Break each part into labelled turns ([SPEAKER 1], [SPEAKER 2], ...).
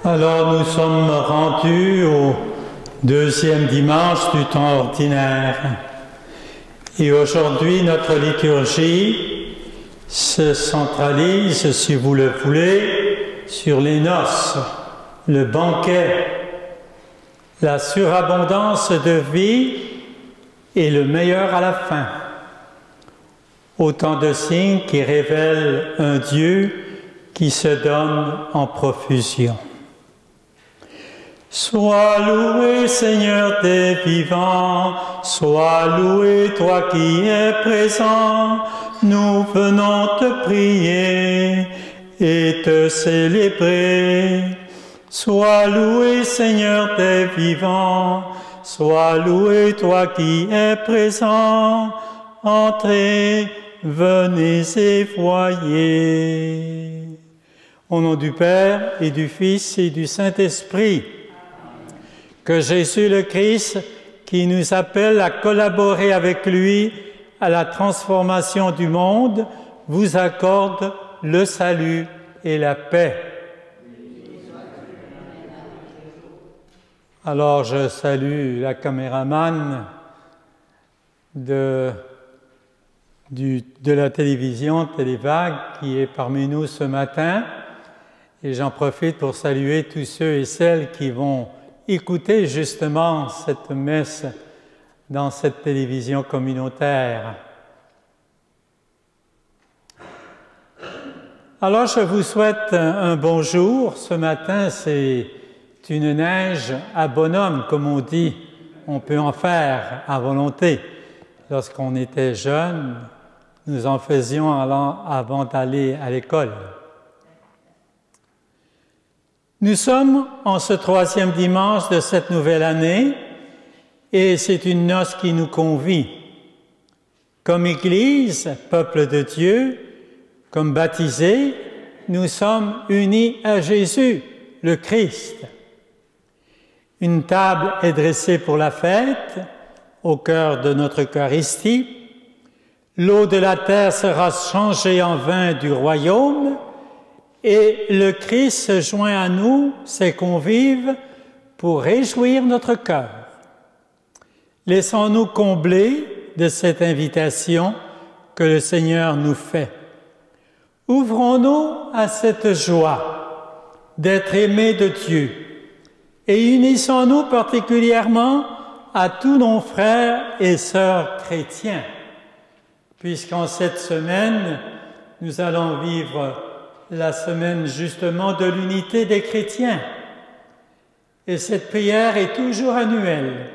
[SPEAKER 1] Alors nous sommes rendus au deuxième dimanche du temps ordinaire. Et aujourd'hui, notre liturgie se centralise, si vous le voulez, sur les noces, le banquet, la surabondance de vie et le meilleur à la fin. Autant de signes qui révèlent un Dieu qui se donne en profusion. Sois loué, Seigneur des vivants, sois loué, toi qui es présent. Nous venons te prier et te célébrer. Sois loué, Seigneur des vivants, sois loué, toi qui es présent. Entrez, venez et voyez. Au nom du Père et du Fils et du Saint-Esprit, que Jésus le Christ, qui nous appelle à collaborer avec lui à la transformation du monde, vous accorde le salut et la paix. Alors je salue la caméraman de la télévision Télévague qui est parmi nous ce matin, et j'en profite pour saluer tous ceux et celles qui vont écouter justement cette messe dans cette télévision communautaire. Alors je vous souhaite un bonjour. Ce matin, c'est une neige à bonhomme, comme on dit. On peut en faire à volonté. Lorsqu'on était jeune, nous en faisions avant d'aller à l'école. Nous sommes en ce troisième dimanche de cette nouvelle année et c'est une noce qui nous convie. Comme Église, peuple de Dieu, comme baptisés, nous sommes unis à Jésus, le Christ. Une table est dressée pour la fête au cœur de notre Eucharistie. L'eau de la terre sera changée en vin du royaume. Et le Christ se joint à nous, ses convives, pour réjouir notre cœur. Laissons-nous combler de cette invitation que le Seigneur nous fait. Ouvrons-nous à cette joie d'être aimés de Dieu et unissons-nous particulièrement à tous nos frères et sœurs chrétiens, puisqu'en cette semaine, nous allons vivre la semaine justement de l'unité des chrétiens. Et cette prière est toujours annuelle.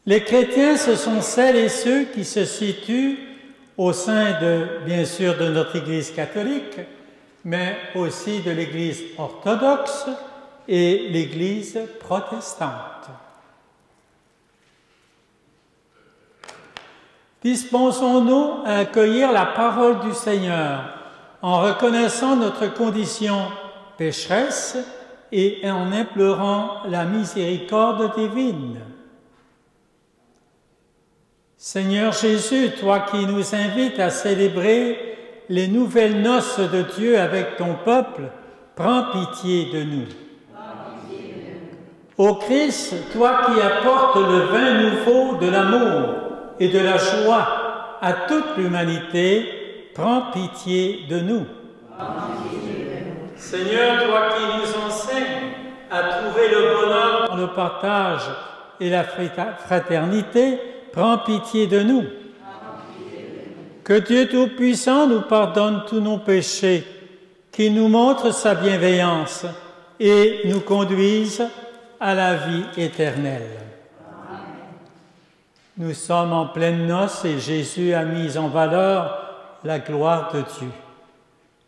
[SPEAKER 1] Les chrétiens, ce sont celles et ceux qui se situent au sein bien sûr, de notre Église catholique, mais aussi de l'Église orthodoxe et l'Église protestante. Dispensons-nous à accueillir la parole du Seigneur en reconnaissant notre condition pécheresse et en implorant la miséricorde divine. Seigneur Jésus, toi qui nous invites à célébrer les nouvelles noces de Dieu avec ton peuple, prends pitié de nous. Ô Christ, toi qui apportes le vin nouveau de l'amour et de la joie à toute l'humanité, prends pitié de nous. Seigneur, toi qui nous enseignes à trouver le bonheur dans le partage et la fraternité, prends pitié de nous. Que Dieu Tout-Puissant nous pardonne tous nos péchés, qu'il nous montre sa bienveillance et nous conduise à la vie éternelle. Nous sommes en pleine noce et Jésus a mis en valeur la gloire de Dieu.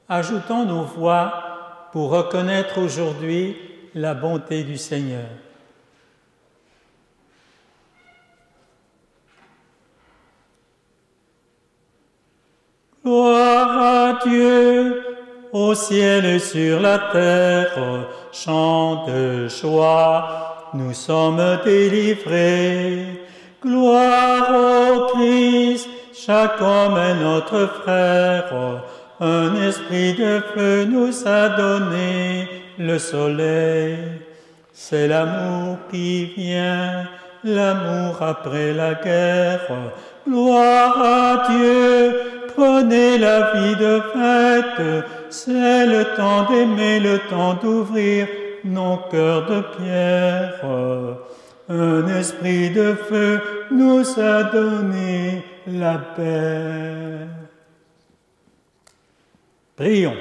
[SPEAKER 1] Ajoutons nos voix pour reconnaître aujourd'hui la bonté du Seigneur. Gloire à Dieu, au ciel et sur la terre, chant de joie, nous sommes délivrés. Gloire au Christ, chaque homme est notre frère, un esprit de feu nous a donné le soleil. C'est l'amour qui vient, l'amour après la guerre. Gloire à Dieu, prenez la vie de fête. C'est le temps d'aimer, le temps d'ouvrir nos cœurs de pierre. Un esprit de feu nous a donné la paix. Prions.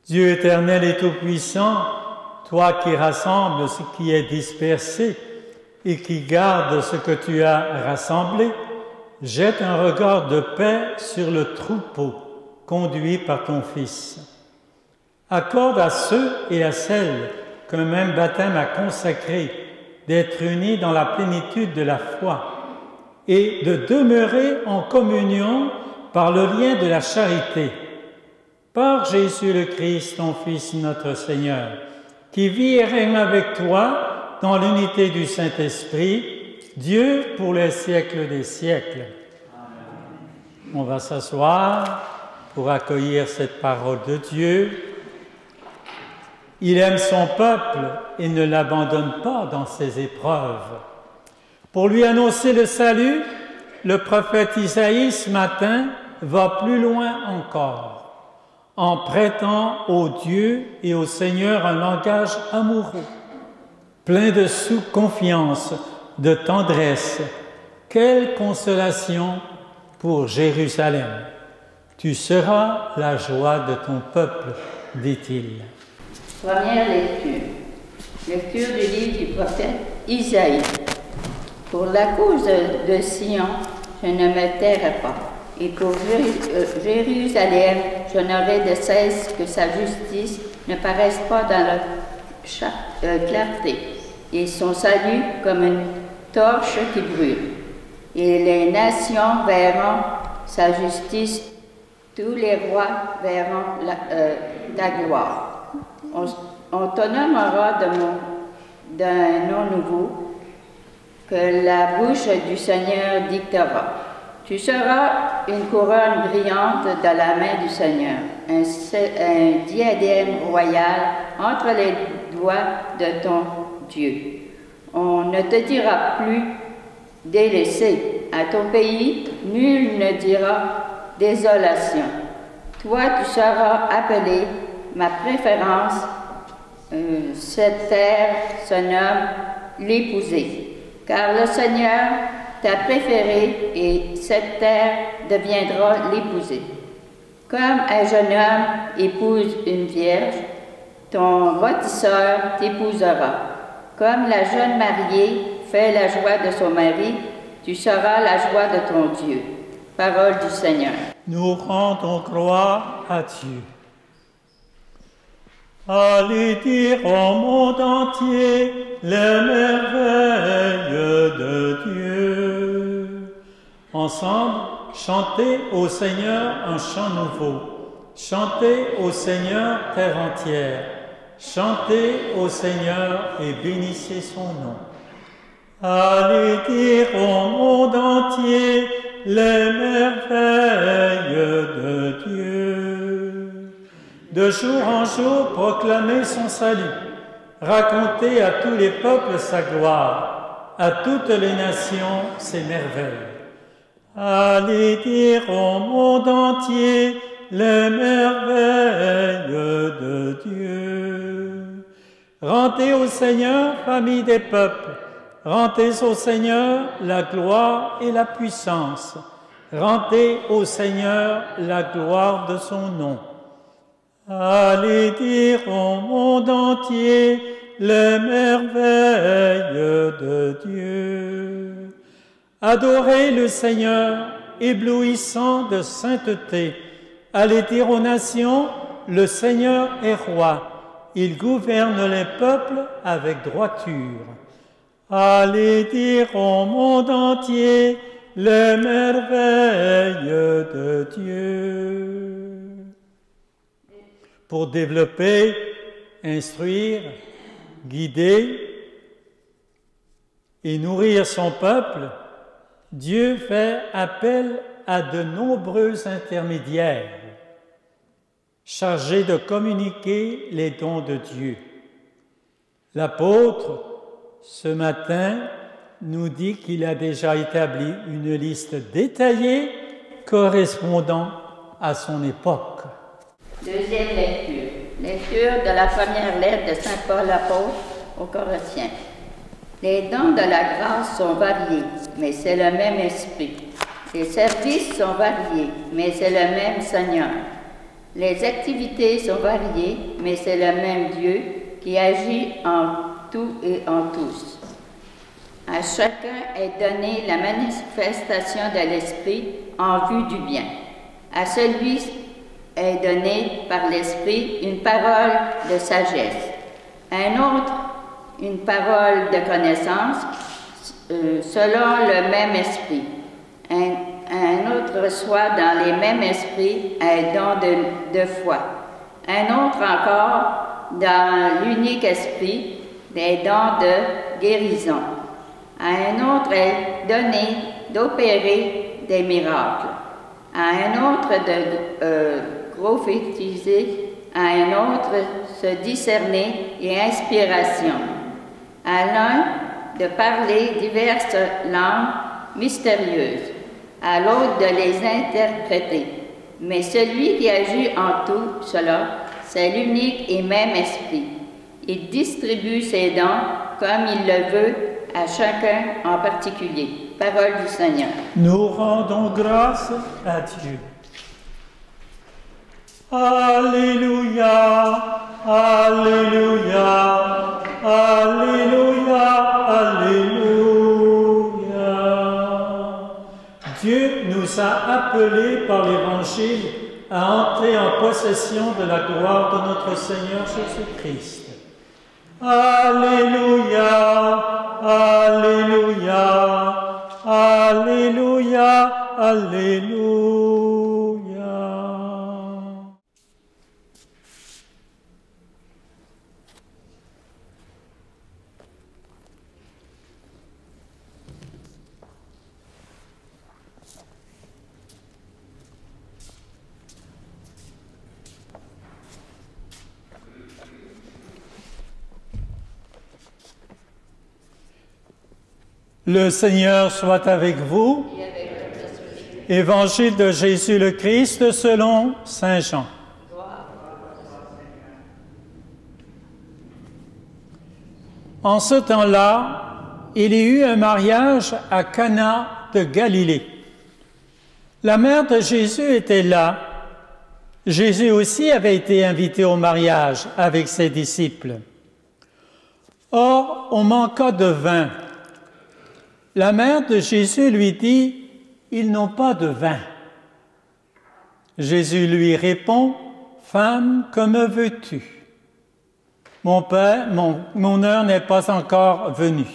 [SPEAKER 1] Dieu éternel et tout-puissant, toi qui rassembles ce qui est dispersé et qui gardes ce que tu as rassemblé, jette un regard de paix sur le troupeau conduit par ton Fils. Accorde à ceux et à celles qu'un même baptême a consacrés d'être unis dans la plénitude de la foi et de demeurer en communion par le lien de la charité. Par Jésus le Christ, ton Fils, notre Seigneur, qui vit et règne avec toi dans l'unité du Saint-Esprit, Dieu pour les siècles des siècles. Amen. On va s'asseoir pour accueillir cette parole de Dieu. Il aime son peuple et ne l'abandonne pas dans ses épreuves. Pour lui annoncer le salut, le prophète Isaïe ce matin va plus loin encore, en prêtant au Dieu et au Seigneur un langage amoureux, plein de confiance, de tendresse. Quelle consolation pour Jérusalem! Tu seras la joie de ton peuple, dit-il.
[SPEAKER 2] Première lecture. Lecture du livre du prophète Isaïe. Pour la cause de Sion, je ne me tairai pas. Et pour Jérusalem, je n'aurai de cesse que sa justice ne paraisse pas dans la clarté, et son salut comme une torche qui brûle. Et les nations verront sa justice, tous les rois verront ta gloire. On te nommera d'un nom nouveau que la bouche du Seigneur dictera. Tu seras une couronne brillante dans la main du Seigneur, un diadème royal entre les doigts de ton Dieu. On ne te dira plus délaissé. À ton pays, nul ne dira désolation. Toi, tu seras appelé ma préférence. Cette terre se nomme l'épousée, car le Seigneur t'a préféré et cette terre deviendra l'épousée. Comme un jeune homme épouse une vierge, ton bâtisseur t'épousera. Comme la jeune mariée fait la joie de son mari, tu seras la joie de ton Dieu. Parole du Seigneur.
[SPEAKER 1] Nous rendons gloire à Dieu. Allez dire au monde entier les merveilles de Dieu. Ensemble, chantez au Seigneur un chant nouveau. Chantez au Seigneur terre entière. Chantez au Seigneur et bénissez son nom. Allez dire au monde entier les merveilles de Dieu. De jour en jour, proclamez son salut. Racontez à tous les peuples sa gloire, à toutes les nations ses merveilles. Allez dire au monde entier les merveilles de Dieu. Rendez au Seigneur, famille des peuples. Rendez au Seigneur la gloire et la puissance. Rendez au Seigneur la gloire de son nom. Allez dire au monde entier les merveilles de Dieu. Adorez le Seigneur, éblouissant de sainteté. Allez dire aux nations, le Seigneur est roi. Il gouverne les peuples avec droiture. Allez dire au monde entier les merveilles de Dieu. Pour développer, instruire, guider et nourrir son peuple, Dieu fait appel à de nombreux intermédiaires chargés de communiquer les dons de Dieu. L'apôtre, ce matin, nous dit qu'il a déjà établi une liste détaillée correspondant à son époque.
[SPEAKER 2] Deuxième lecture. Lecture de la première lettre de Saint Paul apôtre aux Corinthiens. Les dons de la grâce sont variés, mais c'est le même esprit. Les services sont variés, mais c'est le même Seigneur. Les activités sont variées, mais c'est le même Dieu qui agit en tout et en tous. À chacun est donnée la manifestation de l'Esprit en vue du bien. À celui est donnée par l'Esprit une parole de sagesse, à un autre une parole de connaissance selon le même Esprit, un autre reçoit dans les mêmes esprits un don de foi, un autre encore dans l'unique Esprit des dons de guérison. À un autre est donné d'opérer des miracles, à un autre de prophétiser, à un autre se discerner et inspiration, à l'un de parler diverses langues mystérieuses, à l'autre de les interpréter. Mais celui qui agit en tout cela, c'est l'unique et même Esprit. Il distribue ses dons comme il le veut à chacun en particulier. Parole du Seigneur.
[SPEAKER 1] Nous rendons grâce à Dieu. Alléluia, Alléluia, Alléluia, Alléluia. Dieu nous a appelés par l'Évangile à entrer en possession de la gloire de notre Seigneur Jésus-Christ. Alléluia, Alléluia, Alléluia, Alléluia. Le Seigneur soit avec vous. Évangile de Jésus le Christ selon Saint Jean. En ce temps-là, il y eut un mariage à Cana de Galilée. La mère de Jésus était là. Jésus aussi avait été invité au mariage avec ses disciples. Or, on manqua de vin. La mère de Jésus lui dit, « Ils n'ont pas de vin. » Jésus lui répond, « Femme, que me veux-tu? Mon heure n'est pas encore venue. »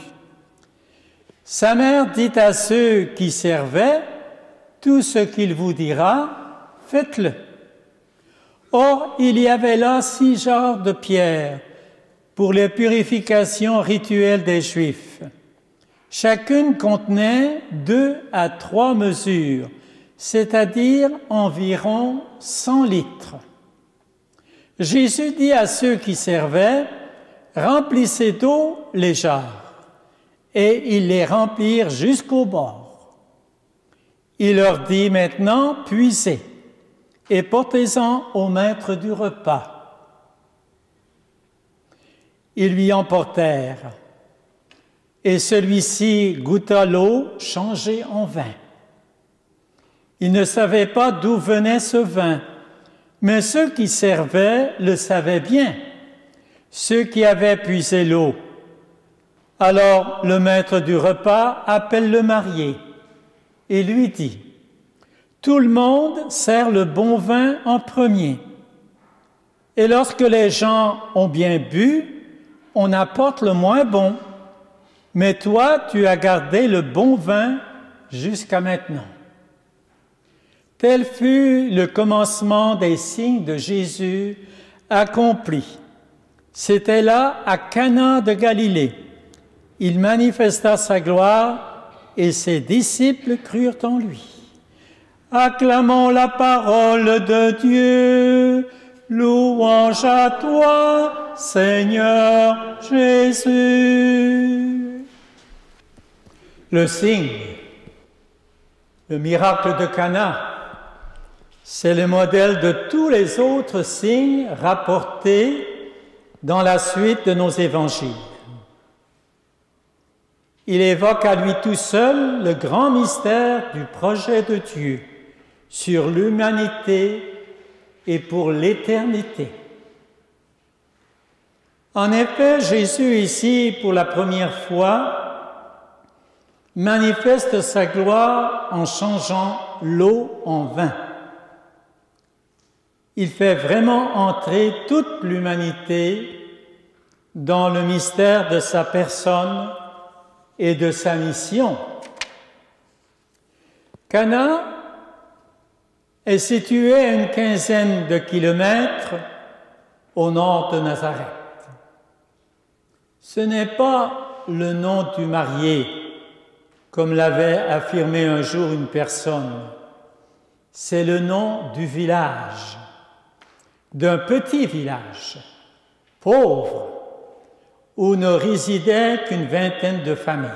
[SPEAKER 1] Sa mère dit à ceux qui servaient, « Tout ce qu'il vous dira, faites-le. » Or, il y avait là 6 jarres de pierre pour les purifications rituelles des Juifs. Chacune contenait 2 à 3 mesures, c'est-à-dire environ 100 litres. Jésus dit à ceux qui servaient, « Remplissez d'eau les jarres. » Et ils les remplirent jusqu'au bord. Il leur dit maintenant, « Puisez et portez-en au maître du repas. » Ils lui emportèrent. Et celui-ci goûta l'eau changée en vin. Il ne savait pas d'où venait ce vin, mais ceux qui servaient le savaient bien, ceux qui avaient puisé l'eau. Alors le maître du repas appelle le marié et lui dit, « Tout le monde sert le bon vin en premier. Et lorsque les gens ont bien bu, on apporte le moins bon. Mais toi, tu as gardé le bon vin jusqu'à maintenant. » Tel fut le commencement des signes de Jésus accomplis. C'était là, à Cana de Galilée. Il manifesta sa gloire et ses disciples crurent en lui. Acclamons la parole de Dieu. Louange à toi, Seigneur Jésus. Le signe, le miracle de Cana, c'est le modèle de tous les autres signes rapportés dans la suite de nos évangiles. Il évoque à lui tout seul le grand mystère du projet de Dieu sur l'humanité et pour l'éternité. En effet, Jésus ici, pour la première fois, manifeste sa gloire en changeant l'eau en vin. Il fait vraiment entrer toute l'humanité dans le mystère de sa personne et de sa mission. Cana est situé à une quinzaine de kilomètres au nord de Nazareth. Ce n'est pas le nom du marié, comme l'avait affirmé un jour une personne. C'est le nom du village, d'un petit village, pauvre, où ne résidaient qu'une vingtaine de familles.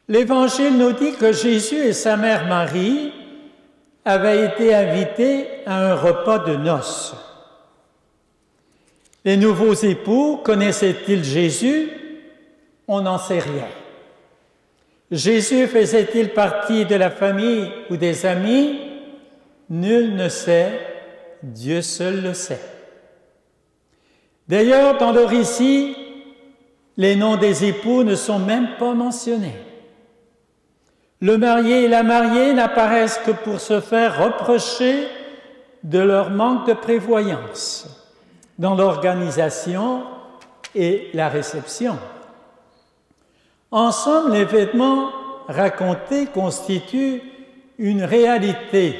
[SPEAKER 1] L'Évangile nous dit que Jésus et sa mère Marie avaient été invités à un repas de noces. Les nouveaux époux connaissaient-ils Jésus? On n'en sait rien. Jésus faisait-il partie de la famille ou des amis? Nul ne sait, Dieu seul le sait. D'ailleurs, dans le récit, les noms des époux ne sont même pas mentionnés. Le marié et la mariée n'apparaissent que pour se faire reprocher de leur manque de prévoyance dans l'organisation et la réception. En somme, l'événement raconté constitue une réalité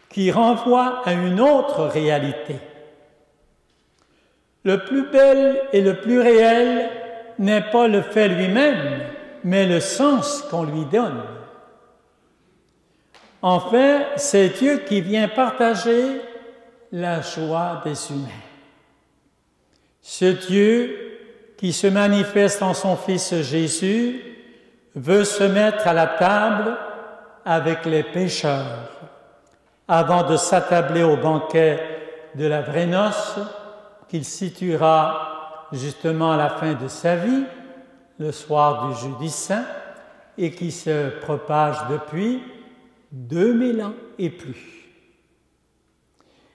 [SPEAKER 1] qui renvoie à une autre réalité. Le plus bel et le plus réel n'est pas le fait lui-même, mais le sens qu'on lui donne. Enfin, c'est Dieu qui vient partager la joie des humains. Ce Dieu qui se manifeste en son Fils Jésus veut se mettre à la table avec les pécheurs avant de s'attabler au banquet de la vraie noce qu'il situera justement à la fin de sa vie, le soir du Jeudi Saint, et qui se propage depuis 2000 ans et plus.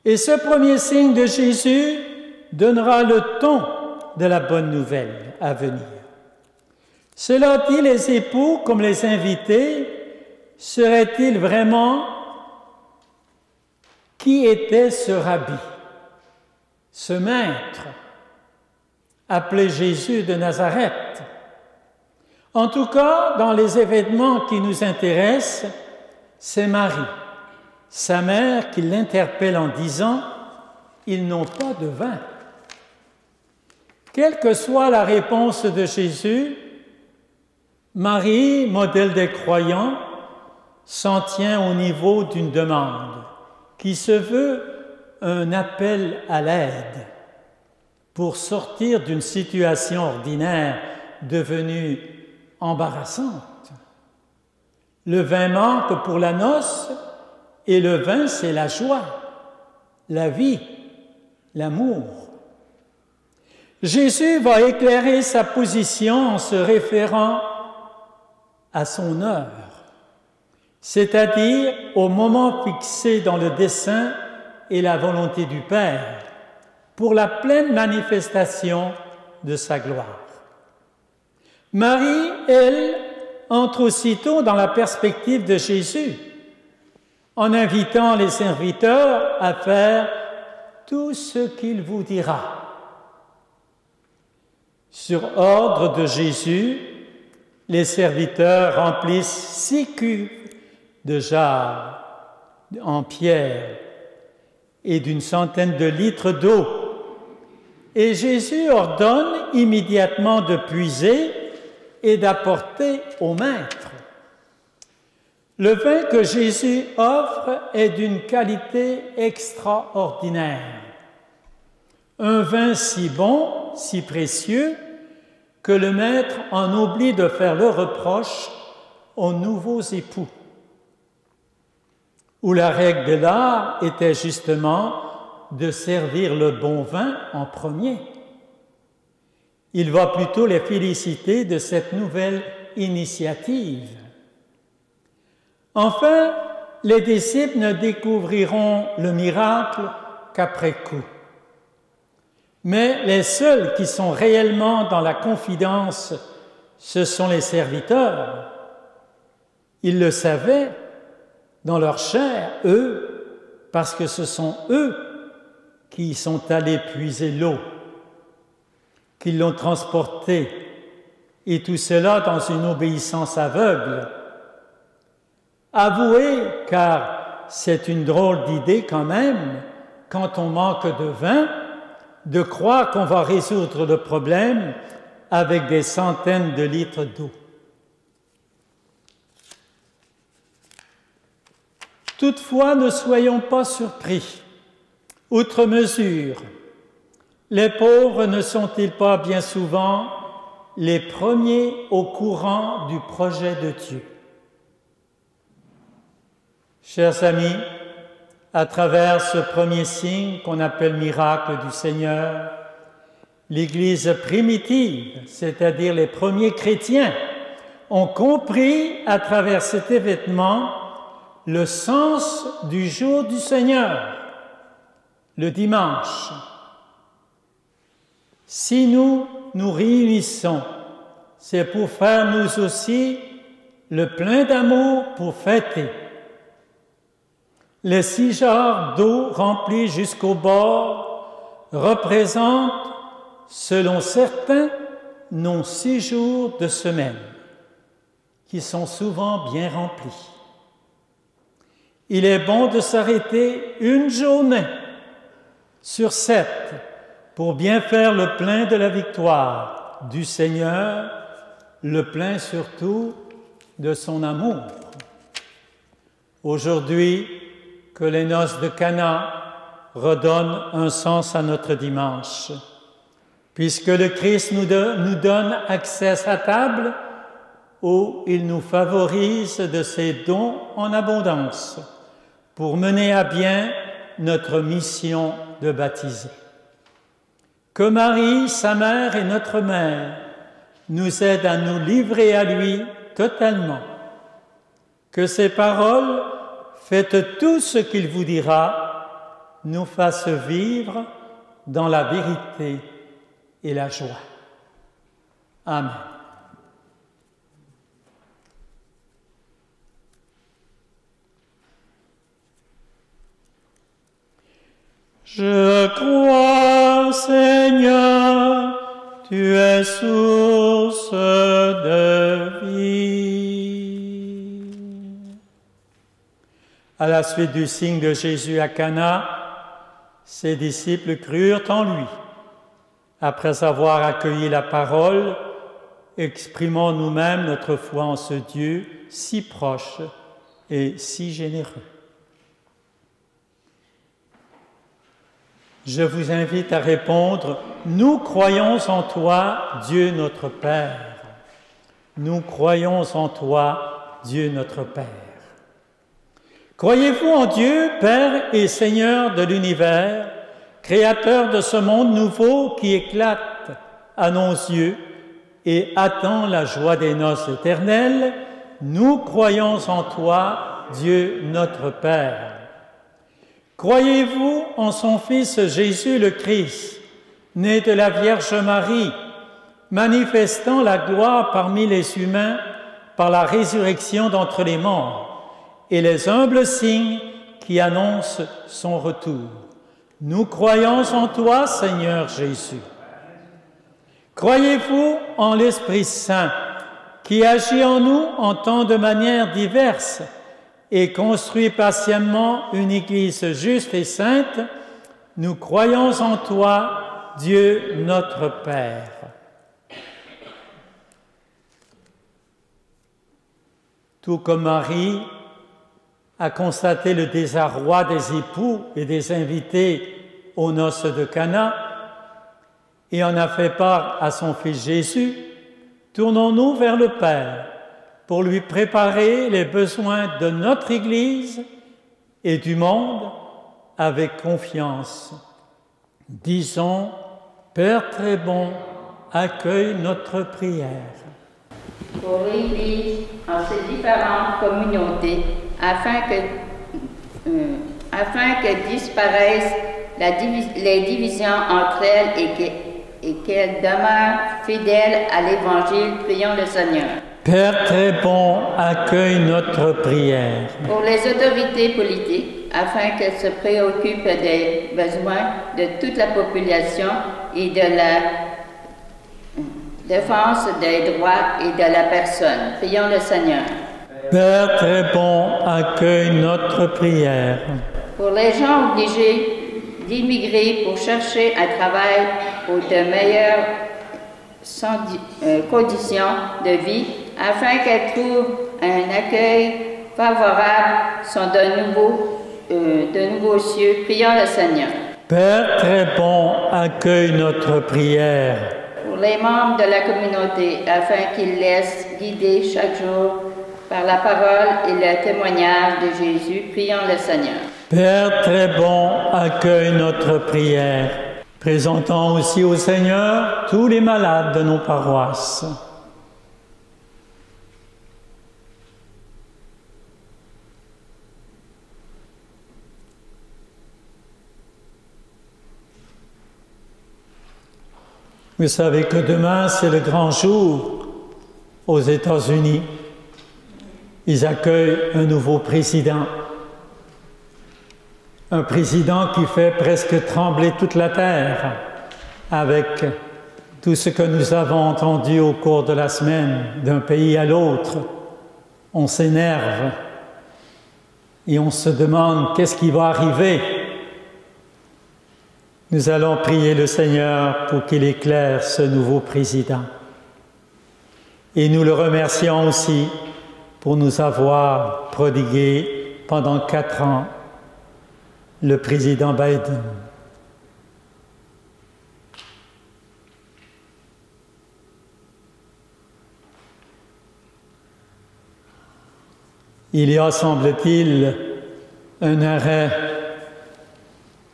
[SPEAKER 1] Et ce premier signe de Jésus donnera le ton de la bonne nouvelle à venir. Cela dit, les époux, comme les invités, seraient-ils vraiment qui était ce rabbi, ce maître, appelé Jésus de Nazareth? En tout cas, dans les événements qui nous intéressent, c'est Marie, sa mère, qui l'interpelle en disant « Ils n'ont pas de vin ». Quelle que soit la réponse de Jésus, Marie, modèle des croyants, s'en tient au niveau d'une demande qui se veut un appel à l'aide pour sortir d'une situation ordinaire devenue embarrassante. Le vin manque pour la noce et le vin, c'est la joie, la vie, l'amour. Jésus va éclairer sa position en se référant à son heure, c'est-à-dire au moment fixé dans le dessein et la volonté du Père pour la pleine manifestation de sa gloire. Marie, elle, entre aussitôt dans la perspective de Jésus, en invitant les serviteurs à faire tout ce qu'il vous dira. Sur ordre de Jésus, les serviteurs remplissent 6 cuves de jarres en pierre et d'une centaine de litres d'eau. Et Jésus ordonne immédiatement de puiser et d'apporter au maître. Le vin que Jésus offre est d'une qualité extraordinaire. Un vin si bon, si précieux, que le maître en oublie de faire le reproche aux nouveaux époux, où la règle de l'art était justement de servir le bon vin en premier. Il va plutôt les féliciter de cette nouvelle initiative. Enfin, les disciples ne découvriront le miracle qu'après coup. Mais les seuls qui sont réellement dans la confidence, ce sont les serviteurs. Ils le savaient dans leur chair, eux, parce que ce sont eux qui y sont allés puiser l'eau, qui l'ont transportée, et tout cela dans une obéissance aveugle. Avouez, car c'est une drôle d'idée quand même, quand on manque de vin, de croire qu'on va résoudre le problème avec des centaines de litres d'eau. Toutefois, ne soyons pas surpris. Outre mesure, les pauvres ne sont-ils pas bien souvent les premiers au courant du projet de Dieu? Chers amis, à travers ce premier signe qu'on appelle miracle du Seigneur, l'Église primitive, c'est-à-dire les premiers chrétiens, ont compris à travers cet événement le sens du jour du Seigneur, le dimanche. Si nous nous réunissons, c'est pour faire nous aussi le plein d'amour pour fêter. Les 6 jarres d'eau remplies jusqu'au bord représentent, selon certains, nos 6 jours de semaine, qui sont souvent bien remplis. Il est bon de s'arrêter une journée sur 7 pour bien faire le plein de la victoire du Seigneur, le plein surtout de son amour. Aujourd'hui, que les noces de Cana redonnent un sens à notre dimanche, puisque le Christ nous donne accès à sa table où il nous favorise de ses dons en abondance pour mener à bien notre mission de baptiser. Que Marie, sa mère et notre mère, nous aident à nous livrer à lui totalement. Que ses paroles, faites tout ce qu'il vous dira, nous fassent vivre dans la vérité et la joie. Amen. Je crois, Seigneur, tu es source de vie. À la suite du signe de Jésus à Cana, ses disciples crurent en lui. Après avoir accueilli la parole, exprimons nous-mêmes notre foi en ce Dieu si proche et si généreux. Je vous invite à répondre « Nous croyons en toi, Dieu notre Père. » Nous croyons en toi, Dieu notre Père. Croyez-vous en Dieu, Père et Seigneur de l'univers, Créateur de ce monde nouveau qui éclate à nos yeux et attend la joie des noces éternelles? Nous croyons en toi, Dieu notre Père. Croyez-vous en son Fils Jésus le Christ, né de la Vierge Marie, manifestant la gloire parmi les humains par la résurrection d'entre les morts et les humbles signes qui annoncent son retour? Nous croyons en toi, Seigneur Jésus. Croyez-vous en l'Esprit Saint qui agit en nous en tant de manières diverses et construit patiemment une Église juste et sainte? Nous croyons en toi, Dieu notre Père. tout comme Marie a constaté le désarroi des époux et des invités aux noces de Cana et en a fait part à son Fils Jésus, tournons-nous vers le Père pour lui préparer les besoins de notre Église et du monde avec confiance. Disons, Père très bon, accueille notre prière.
[SPEAKER 2] Pour l'Église en ses différentes communautés, afin que disparaissent les divisions entre elles et qu'elles demeurent fidèles à l'Évangile, prions le Seigneur.
[SPEAKER 1] Père très bon, accueille notre prière.
[SPEAKER 2] Pour les autorités politiques, afin qu'elles se préoccupent des besoins de toute la population et de la défense des droits et de la personne. Prions le Seigneur.
[SPEAKER 1] Père très bon, accueille notre prière.
[SPEAKER 2] Pour les gens obligés d'immigrer pour chercher un travail ou de meilleures conditions de vie, afin qu'elles trouvent un accueil favorable sont de nouveaux cieux. Prions le Seigneur.
[SPEAKER 1] Père très bon, accueille notre prière.
[SPEAKER 2] Pour les membres de la communauté, afin qu'ils laissent guider chaque jour par la parole et le témoignage de Jésus, prions le Seigneur.
[SPEAKER 1] Père très bon, accueille notre prière. Présentons aussi au Seigneur tous les malades de nos paroisses. Vous savez que demain, c'est le grand jour aux États-Unis. Ils accueillent un nouveau président. Un président qui fait presque trembler toute la terre avec tout ce que nous avons entendu au cours de la semaine d'un pays à l'autre. On s'énerve et on se demande qu'est-ce qui va arriver. Nous allons prier le Seigneur pour qu'il éclaire ce nouveau président. Et nous le remercions aussi pour nous avoir prodigué pendant 4 ans le président Biden. Il y a, semble-t-il, un arrêt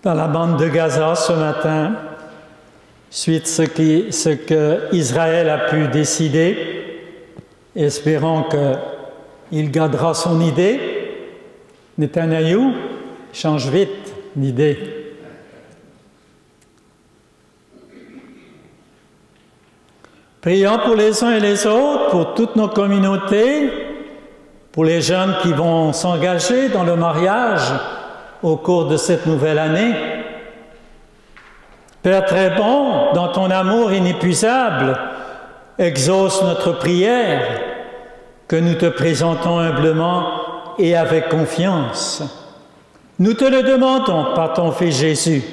[SPEAKER 1] dans la bande de Gaza ce matin, suite à ce que Israël a pu décider. Espérons qu'il gardera son idée. Netanyahou change vite d'idée. Prions pour les uns et les autres, pour toutes nos communautés, pour les jeunes qui vont s'engager dans le mariage au cours de cette nouvelle année. Père très bon, dans ton amour inépuisable, exauce notre prière que nous te présentons humblement et avec confiance. Nous te le demandons par ton Fils Jésus,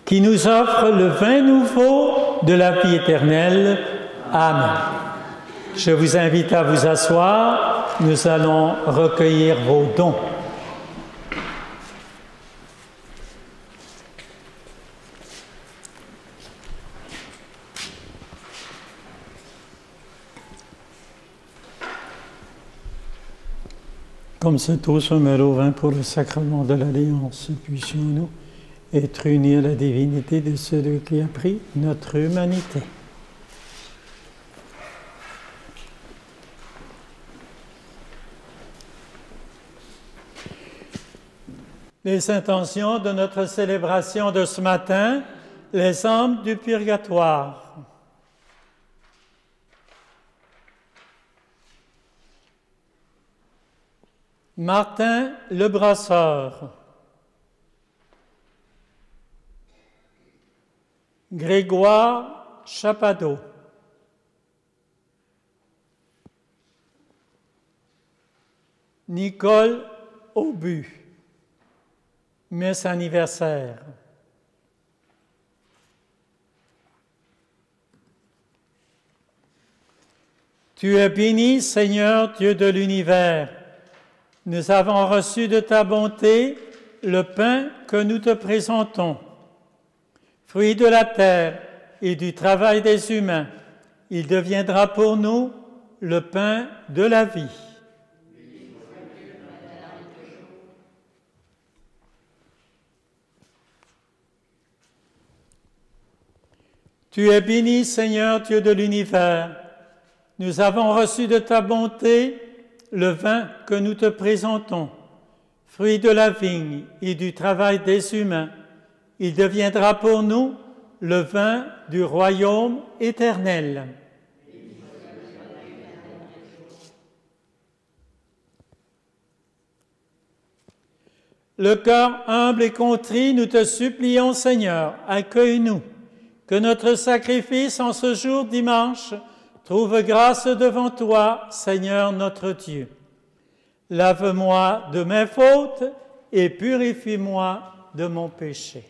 [SPEAKER 1] qui nous offre le vin nouveau de la vie éternelle. Amen. Je vous invite à vous asseoir. Nous allons recueillir vos dons. Comme c'est tous se mêle au vin pour le sacrement de l'Alliance, puissions-nous être unis à la divinité de celui qui a pris notre humanité. Les intentions de notre célébration de ce matin, les âmes du purgatoire. Martin le Brasseur, Grégoire Chapadeau, Nicole Aubu, messe anniversaire. Tu es béni, Seigneur, Dieu de l'univers. Nous avons reçu de ta bonté le pain que nous te présentons. Fruit de la terre et du travail des humains, il deviendra pour nous le pain de la vie. Tu es béni, Seigneur, Dieu de l'univers. Nous avons reçu de ta bonté le vin que nous te présentons. Fruit de la vigne et du travail des humains, il deviendra pour nous le vin du royaume éternel. Le cœur humble et contrit, nous te supplions, Seigneur, accueille-nous. Que notre sacrifice en ce jour dimanche trouve grâce devant toi, Seigneur notre Dieu. Lave-moi de mes fautes et purifie-moi de mon péché.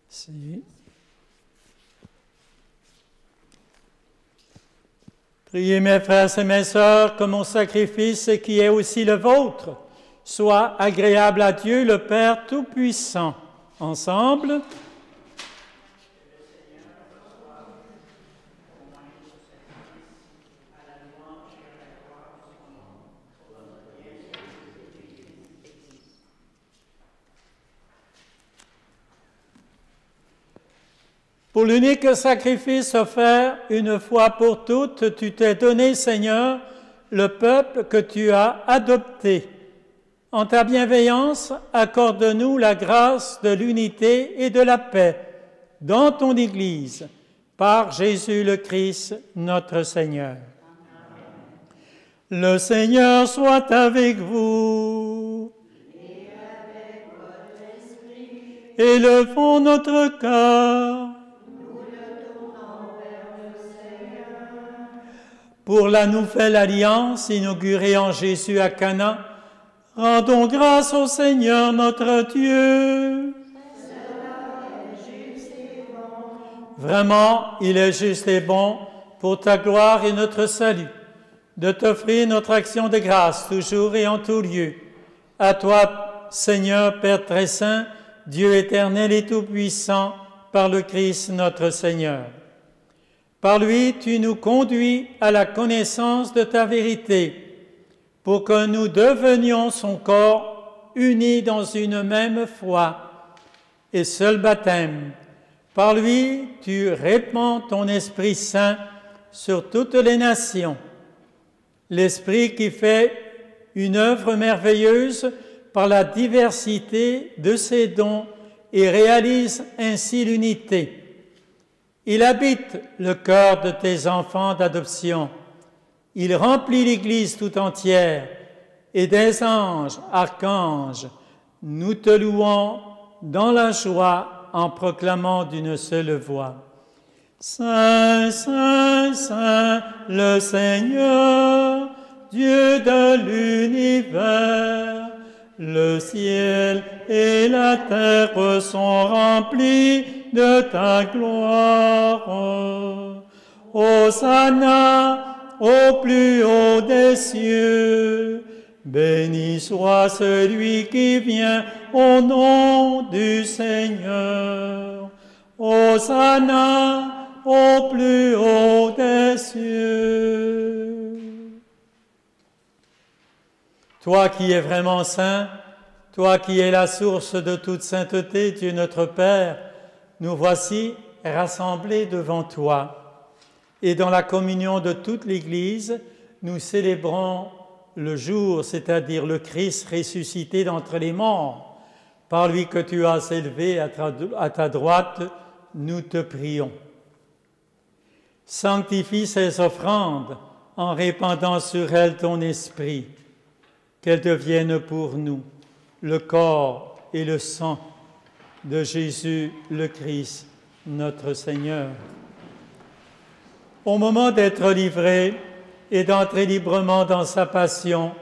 [SPEAKER 1] Si. Priez mes frères et mes sœurs que mon sacrifice qui est aussi le vôtre soit agréable à Dieu le Père Tout-Puissant. Ensemble. Pour l'unique sacrifice offert une fois pour toutes, tu t'es donné, Seigneur, le peuple que tu as adopté. En ta bienveillance, accorde-nous la grâce de l'unité et de la paix dans ton Église, par Jésus le Christ, notre Seigneur. Amen. Le Seigneur soit avec vous. Et avec votre esprit. Élevons notre cœur. Pour la nouvelle alliance inaugurée en Jésus à Cana, rendons grâce au Seigneur notre Dieu. Cela est juste et bon. Vraiment, il est juste et bon pour ta gloire et notre salut, de t'offrir notre action de grâce toujours et en tout lieu. À toi, Seigneur, Père très saint, Dieu éternel et tout-puissant, par le Christ notre Seigneur. Par lui, tu nous conduis à la connaissance de ta vérité, pour que nous devenions son corps unis dans une même foi et seul baptême. Par lui, tu répands ton Esprit Saint sur toutes les nations, l'Esprit qui fait une œuvre merveilleuse par la diversité de ses dons et réalise ainsi l'unité. Il habite le cœur de tes enfants d'adoption. Il remplit l'Église tout entière et des anges, archanges, nous te louons dans la joie en proclamant d'une seule voix. Saint, Saint, Saint, le Seigneur, Dieu de l'univers, le ciel et la terre sont remplis de ta gloire. Hosanna au plus haut des cieux. Béni soit celui qui vient au nom du Seigneur. Hosanna au plus haut des cieux. Toi qui es vraiment saint, toi qui es la source de toute sainteté, Dieu notre Père, nous voici rassemblés devant toi. Et dans la communion de toute l'Église, nous célébrons le jour, c'est-à-dire le Christ ressuscité d'entre les morts. Par lui que tu as élevé à ta droite, nous te prions. Sanctifie ces offrandes en répandant sur elles ton esprit, qu'elles deviennent pour nous le corps et le sang de Jésus le Christ, notre Seigneur. Au moment d'être livré et d'entrer librement dans sa passion,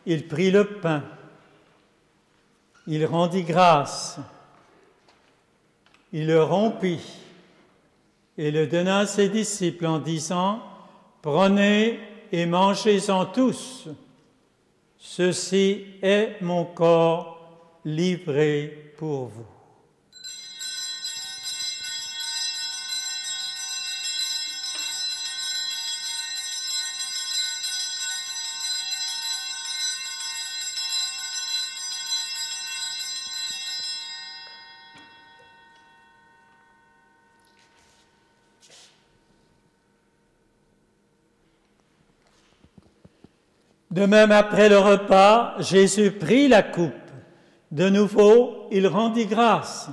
[SPEAKER 1] il prit le pain il rendit grâce, il le rompit et le donna à ses disciples en disant, « Prenez et mangez-en tous, ceci est mon corps livré pour vous. » De même, après le repas, Jésus prit la coupe. De nouveau, il rendit grâce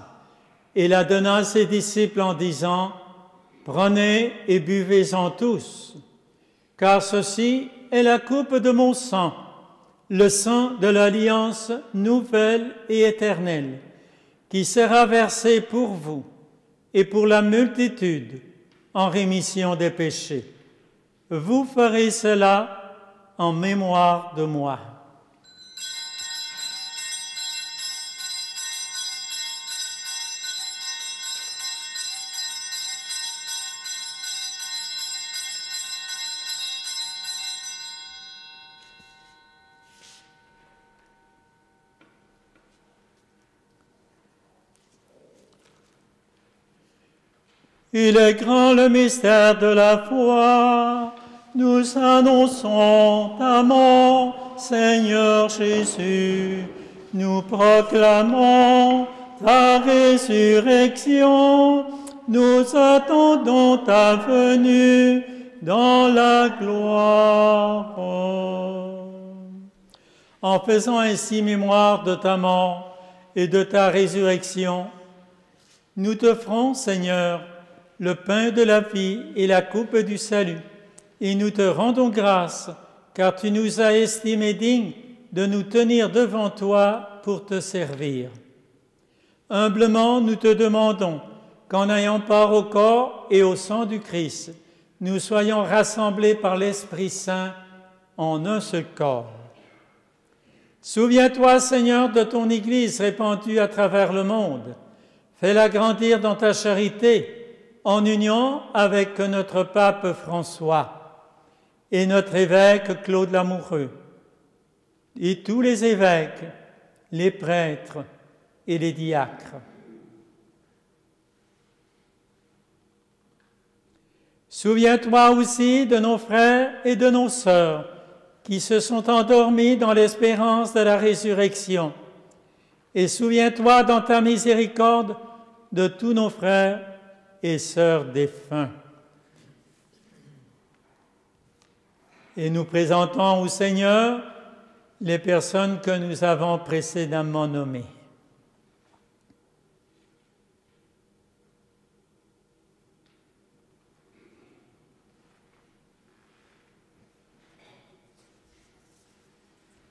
[SPEAKER 1] et la donna à ses disciples en disant, « Prenez et buvez-en tous, car ceci est la coupe de mon sang, le sang de l'alliance nouvelle et éternelle, qui sera versé pour vous et pour la multitude en rémission des péchés. Vous ferez cela en mémoire de moi. » Il est grand le mystère de la foi. Nous annonçons ta mort, Seigneur Jésus. Nous proclamons ta résurrection. Nous attendons ta venue dans la gloire. En faisant ainsi mémoire de ta mort et de ta résurrection, nous t'offrons, Seigneur, le pain de la vie et la coupe du salut, et nous te rendons grâce, car tu nous as estimés dignes de nous tenir devant toi pour te servir. Humblement, nous te demandons qu'en ayant part au corps et au sang du Christ, nous soyons rassemblés par l'Esprit Saint en un seul corps. Souviens-toi, Seigneur, de ton Église répandue à travers le monde. Fais-la grandir dans ta charité, en union avec notre pape François et notre évêque Claude Lamoureux, et tous les évêques, les prêtres et les diacres. Souviens-toi aussi de nos frères et de nos sœurs qui se sont endormis dans l'espérance de la résurrection, et souviens-toi dans ta miséricorde de tous nos frères et sœurs défunts. Et nous présentons au Seigneur les personnes que nous avons précédemment nommées.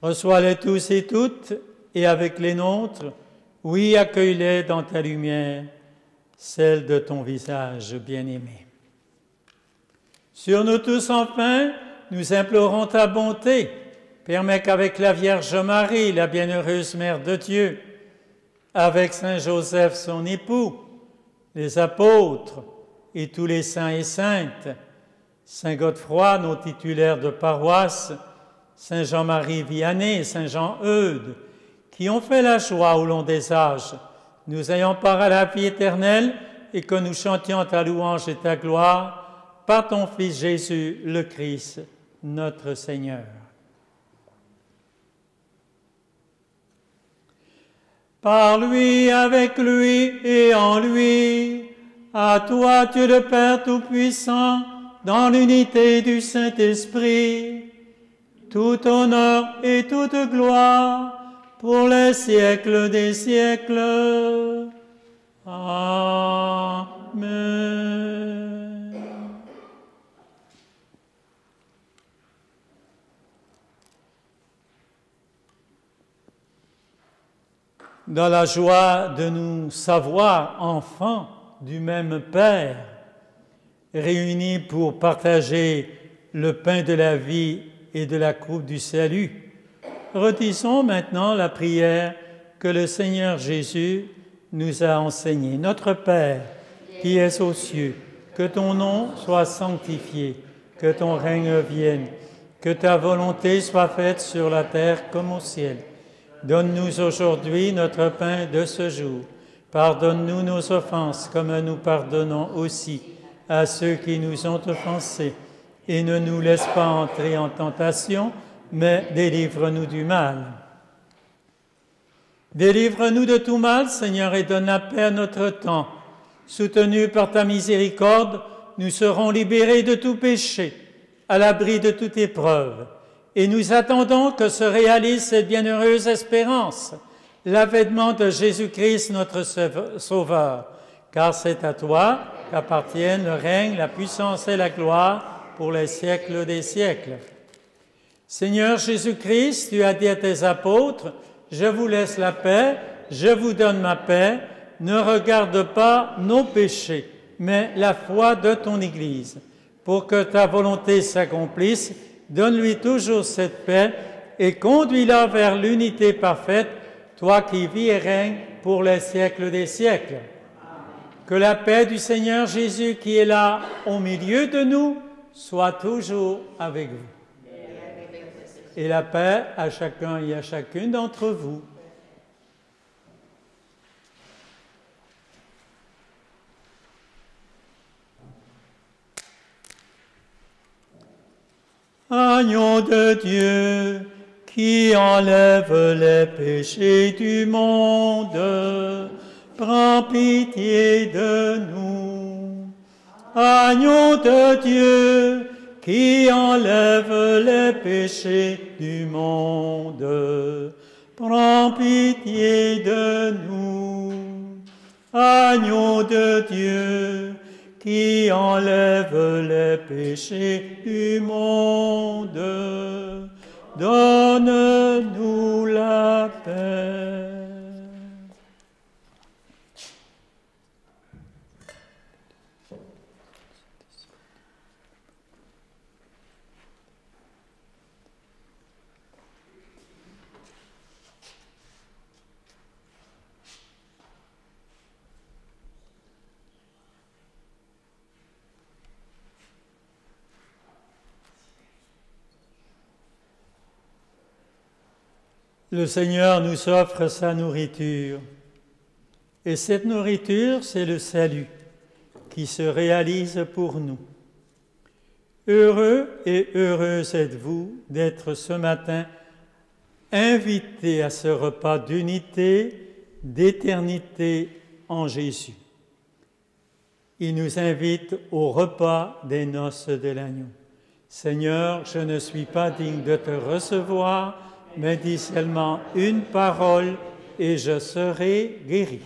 [SPEAKER 1] Reçois-les tous et toutes, et avec les nôtres, oui, accueille-les dans ta lumière, celle de ton visage bien-aimé. Sur nous tous, enfin, nous implorons ta bonté. Permets qu'avec la Vierge Marie, la bienheureuse Mère de Dieu, avec Saint Joseph, son époux, les apôtres et tous les saints et saintes, Saint Godefroy, nos titulaires de paroisse, Saint Jean-Marie Vianney, Saint Jean-Eudes, qui ont fait la joie au long des âges, nous ayons part à la vie éternelle et que nous chantions ta louange et ta gloire par ton Fils Jésus, le Christ, notre Seigneur. Par lui, avec lui et en lui, à toi, Dieu le Père Tout-Puissant, dans l'unité du Saint-Esprit, tout honneur et toute gloire pour les siècles des siècles. Amen. Dans la joie de nous savoir enfants du même Père, réunis pour partager le pain de la vie et de la coupe du salut, redisons maintenant la prière que le Seigneur Jésus nous a enseigné. Notre Père, qui es aux cieux, que ton nom soit sanctifié, que ton règne vienne, que ta volonté soit faite sur la terre comme au ciel. Donne-nous aujourd'hui notre pain de ce jour. Pardonne-nous nos offenses, comme nous pardonnons aussi à ceux qui nous ont offensés. Et ne nous laisse pas entrer en tentation, mais délivre-nous du mal. Délivre-nous de tout mal, Seigneur, et donne la paix à notre temps. Soutenus par ta miséricorde, nous serons libérés de tout péché, à l'abri de toute épreuve. Et nous attendons que se réalise cette bienheureuse espérance, l'avènement de Jésus-Christ, notre Sauveur. Car c'est à toi qu'appartiennent le règne, la puissance et la gloire pour les siècles des siècles. Seigneur Jésus-Christ, tu as dit à tes apôtres, « Je vous laisse la paix, je vous donne ma paix. Ne regarde pas nos péchés, mais la foi de ton Église. Pour que ta volonté s'accomplisse, donne-lui toujours cette paix et conduis-la vers l'unité parfaite, toi qui vis et règnes pour les siècles des siècles. » Que la paix du Seigneur Jésus qui est là au milieu de nous soit toujours avec vous. Et la paix à chacun et à chacune d'entre vous. Agneau de Dieu, qui enlève les péchés du monde, prends pitié de nous. Agneau de Dieu, qui enlève les péchés du monde, prends pitié de nous. Agneau de Dieu, qui enlève les péchés du monde, donne-nous la paix. Le Seigneur nous offre sa nourriture. Et cette nourriture, c'est le salut qui se réalise pour nous. Heureux et heureuse êtes-vous d'être ce matin invités à ce repas d'unité, d'éternité en Jésus. Il nous invite au repas des noces de l'agneau. Seigneur, je ne suis pas digne de te recevoir, mais dis seulement une parole et je serai guéri.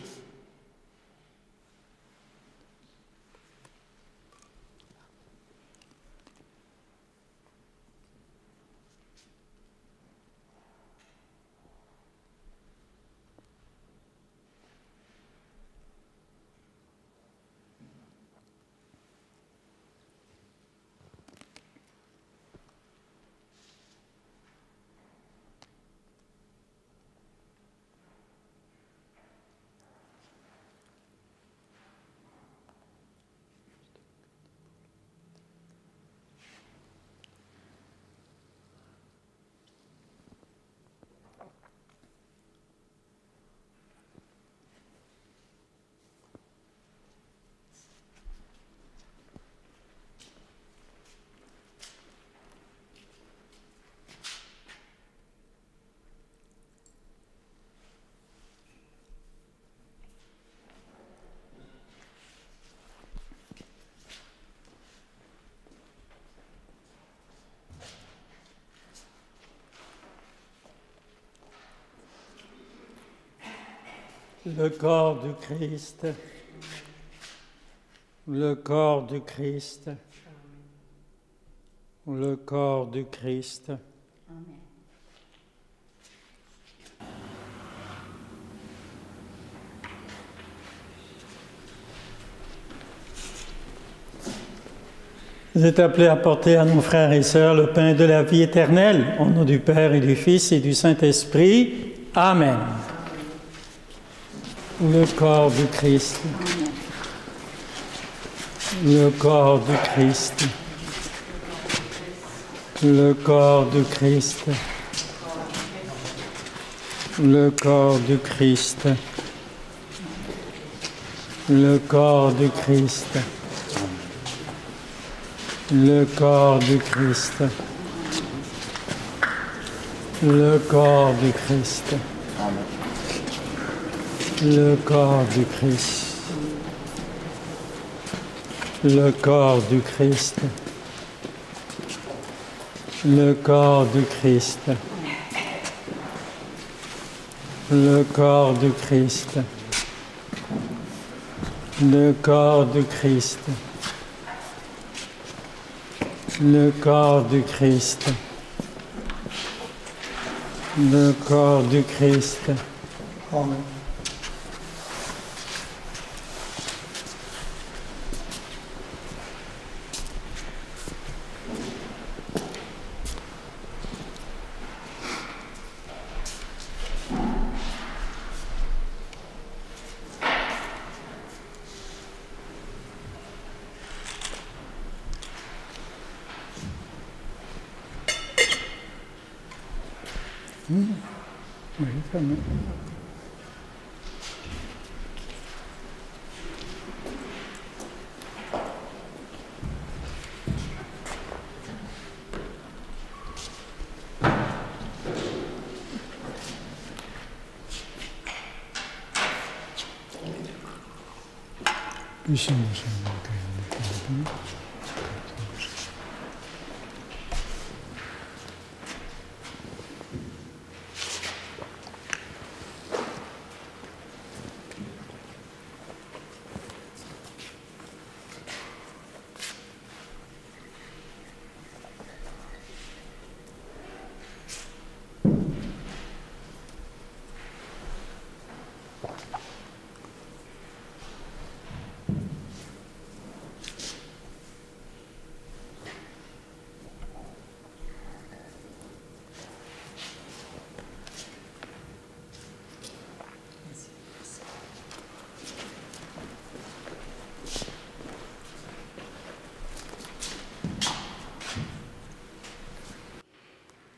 [SPEAKER 1] Le corps du Christ, le corps du Christ, le corps du Christ.
[SPEAKER 2] Amen.
[SPEAKER 1] Vous êtes appelés à porter à nos frères et sœurs le pain de la vie éternelle, au nom du Père et du Fils et du Saint-Esprit. Amen. Le corps du Christ. Le corps du Christ. Le corps du Christ. Le corps du Christ. Le corps du Christ. Le corps du Christ. Le corps du Christ. Le corps du Christ. Le corps du Christ. Le corps du Christ. Le corps du Christ. Le corps du Christ. Le corps du Christ. Le corps du Christ. Amen. Oui, ça me...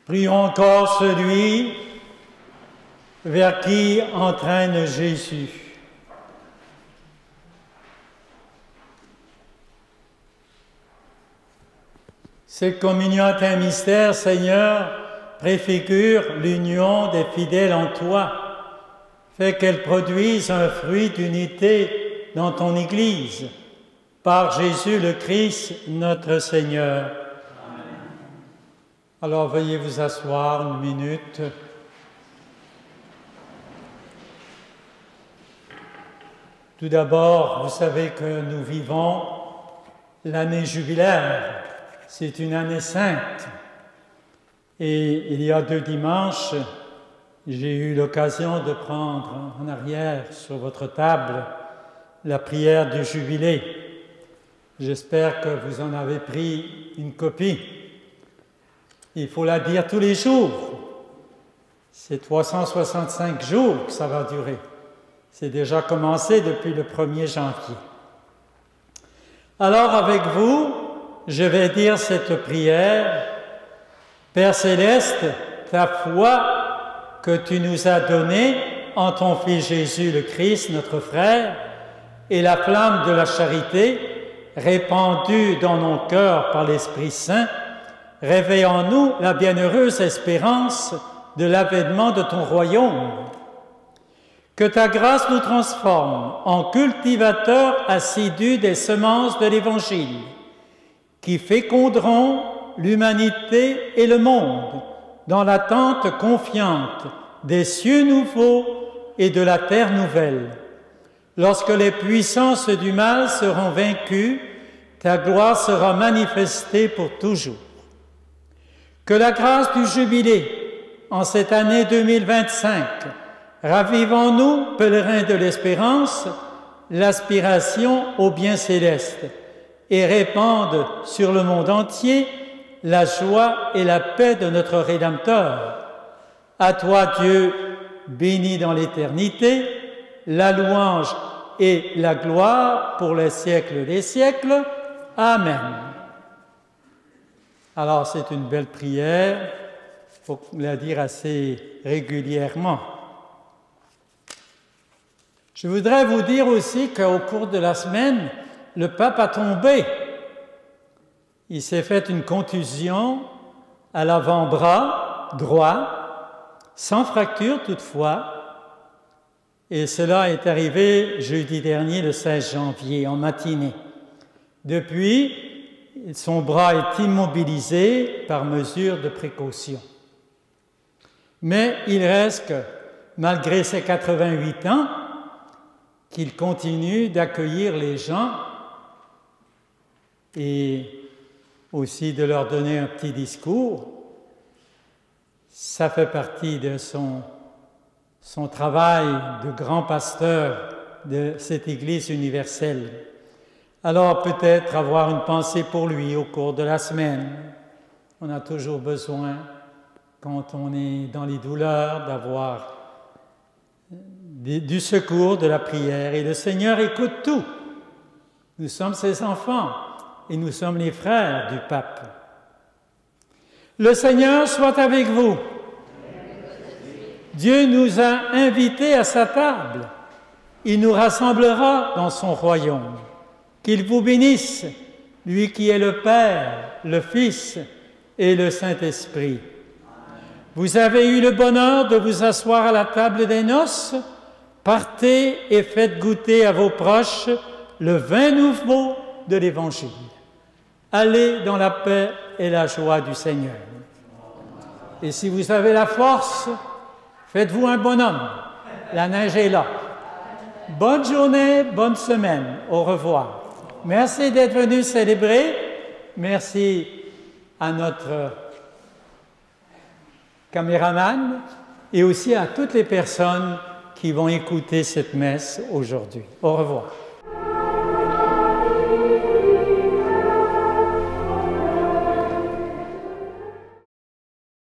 [SPEAKER 1] Prions encore celui vers qui entraîne Jésus. Cette communion est un mystère, Seigneur, préfigure l'union des fidèles en toi. Fais qu'elle produise un fruit d'unité dans ton Église. Par Jésus le Christ, notre Seigneur. Alors veuillez vous asseoir une minute. Tout d'abord, vous savez que nous vivons l'année jubilaire. C'est une année sainte. Et il y a 2 dimanches, j'ai eu l'occasion de prendre en arrière sur votre table la prière du jubilé. J'espère que vous en avez pris une copie. Il faut la dire tous les jours. C'est 365 jours que ça va durer. C'est déjà commencé depuis le 1er janvier. Alors avec vous, je vais dire cette prière. Père Céleste, ta foi que tu nous as donnée en ton Fils Jésus le Christ, notre frère, et la flamme de la charité répandue dans nos cœurs par l'Esprit Saint, réveille en nous la bienheureuse espérance de l'avènement de ton royaume. Que ta grâce nous transforme en cultivateurs assidus des semences de l'Évangile, qui féconderont l'humanité et le monde dans l'attente confiante des cieux nouveaux et de la terre nouvelle. Lorsque les puissances du mal seront vaincues, ta gloire sera manifestée pour toujours. Que la grâce du jubilé, en cette année 2025, ravive en nous, pèlerins de l'espérance, l'aspiration au bien céleste et répande sur le monde entier la joie et la paix de notre Rédempteur. À toi, Dieu, béni dans l'éternité, la louange et la gloire pour les siècles des siècles. Amen. Alors, c'est une belle prière, il faut la dire assez régulièrement. Je voudrais vous dire aussi qu'au cours de la semaine, le pape a tombé. Il s'est fait une contusion à l'avant-bras droit, sans fracture toutefois, et cela est arrivé jeudi dernier, le 16 janvier, en matinée. Depuis, son bras est immobilisé par mesure de précaution. Mais il reste que, malgré ses 88 ans, qu'il continue d'accueillir les gens et aussi de leur donner un petit discours. Ça fait partie de son travail de grand pasteur de cette Église universelle. Alors peut-être avoir une pensée pour lui au cours de la semaine. On a toujours besoin, quand on est dans les douleurs, d'avoir du secours, de la prière. Et le Seigneur écoute tout. Nous sommes ses enfants et nous sommes les frères du pape. Le Seigneur soit avec vous. Dieu nous a invités à sa table. Il nous rassemblera dans son royaume. Qu'il vous bénisse, lui qui est le Père, le Fils et le Saint-Esprit. Vous avez eu le bonheur de vous asseoir à la table des noces. Partez et faites goûter à vos proches le vin nouveau de l'Évangile. Allez dans la paix et la joie du Seigneur. Et si vous avez la force, faites-vous un bonhomme. La neige est là. Bonne journée, bonne semaine. Au revoir. Merci d'être venu célébrer. Merci à notre caméraman et aussi à toutes les personnes qui vont écouter cette messe aujourd'hui. Au revoir.